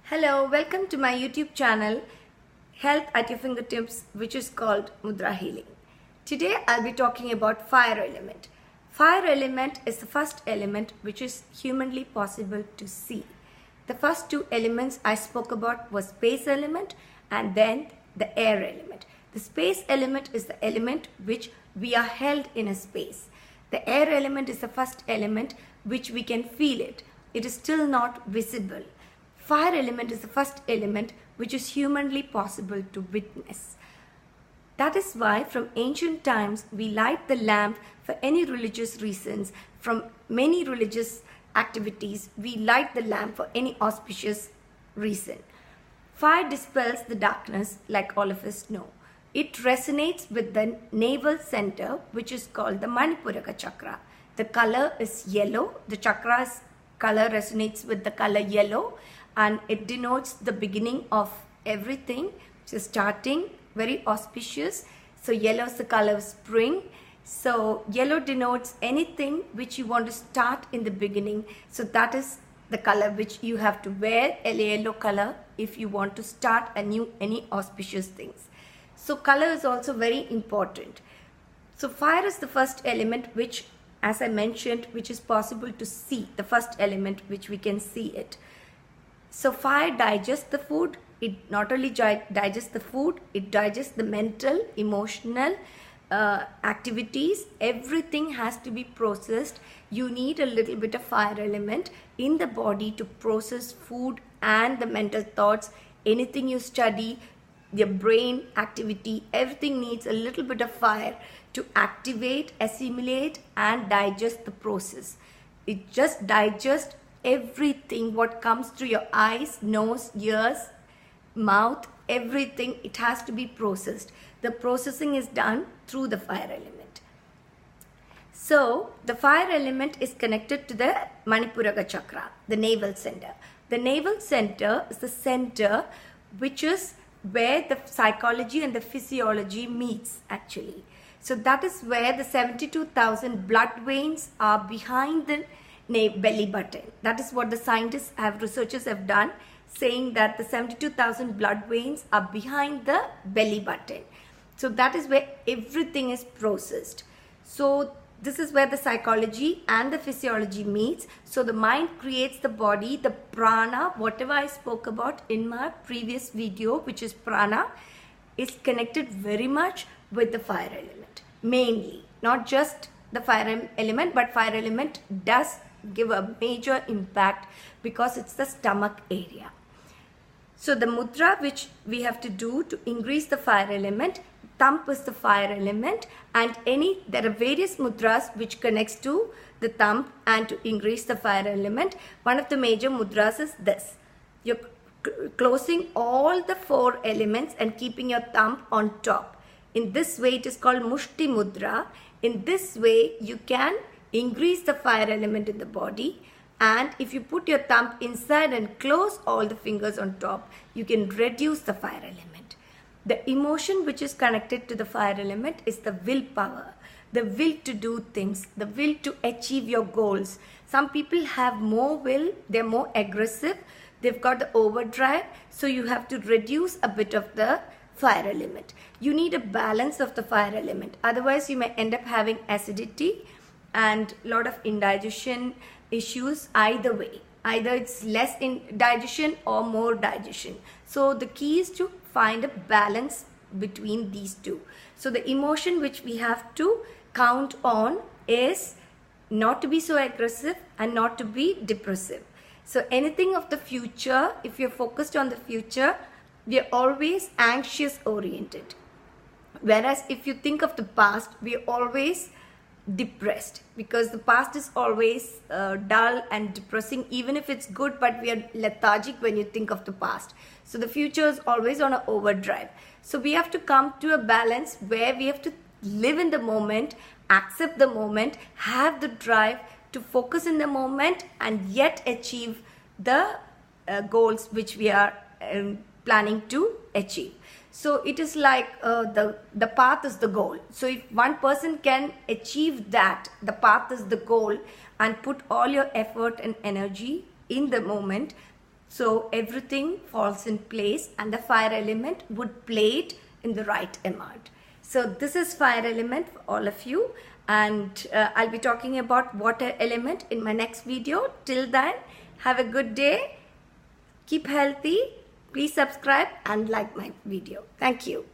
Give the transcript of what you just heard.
Hello, welcome to my YouTube channel, Health at Your Fingertips, which is called Mudra Healing. Today I'll be talking about fire element. Fire element is the first element which is humanly possible to see. The first two elements I spoke about was space element and then the air element. The space element is the element which we are held in a space. The air element is the first element which we can feel it. It is still not visible. Fire element is the first element which is humanly possible to witness. That is why from ancient times we light the lamp for any religious reasons. From many religious activities we light the lamp for any auspicious reason. Fire dispels the darkness, like all of us know. It resonates with the navel center, which is called the Manipuraka chakra. The color is yellow. The chakra's color resonates with the color yellow, and it denotes the beginning of everything. So starting, very auspicious. So yellow is the color of spring. So yellow denotes anything which you want to start in the beginning. So that is the color which you have to wear, a yellow color, if you want to start any auspicious things. So color is also very important. So fire is the first element which, as I mentioned, which is possible to see, the first element which we can see it. So fire digests the food. It not only digests the food, it digests the mental, emotional activities. Everything has to be processed. You need a little bit of fire element in the body to process food and the mental thoughts. Anything you study, your brain activity, everything needs a little bit of fire to activate, assimilate and digest the process. It just digests everything what comes through your eyes, nose, ears, mouth, everything. It has to be processed. The processing is done through the fire element. So the fire element is connected to the Manipuraka chakra, the navel center. The navel center is the center which is where the psychology and the physiology meets actually. So that is where the 72,000 blood veins are behind the belly button. That is what the researchers have done, saying that the 72,000 blood veins are behind the belly button. So that is where everything is processed. So this is where the psychology and the physiology meets. So the mind creates the body, the prana, whatever I spoke about in my previous video, which is prana, is connected very much with the fire element. Mainly, not just the fire element, but fire element does give a major impact because it's the stomach area. So the mudra which we have to do to increase the fire element, thumb is the fire element, and there are various mudras which connects to the thumb and to increase the fire element. One of the major mudras is this. You're closing all the four elements and keeping your thumb on top. In this way it is called Mushti Mudra. In this way you can increase the fire element in the body, and if you put your thumb inside and close all the fingers on top, you can reduce the fire element. The emotion which is connected to the fire element is the willpower, the will to do things, the will to achieve your goals. Some people have more will, they're more aggressive, they've got the overdrive, so you have to reduce a bit of the fire element. You need a balance of the fire element, otherwise you may end up having acidity and a lot of indigestion issues. Either way, either it's less in digestion or more digestion. So the key is to find a balance between these two. So the emotion which we have to count on is not to be so aggressive and not to be depressive. So anything of the future, if you're focused on the future, we are always anxious oriented. Whereas if you think of the past, we are always depressed, because the past is always dull and depressing, even if it's good, but we are lethargic when you think of the past. So the future is always on an overdrive. So we have to come to a balance where we have to live in the moment, accept the moment, have the drive to focus in the moment and yet achieve the goals which we are planning to achieve. So it is like the path is the goal. So if one person can achieve that, the path is the goal, and put all your effort and energy in the moment, So everything falls in place and the fire element would play it in the right amount. So this is fire element for all of you, and I'll be talking about water element in my next video. Till then, have a good day, keep healthy, please subscribe and like my video. Thank you.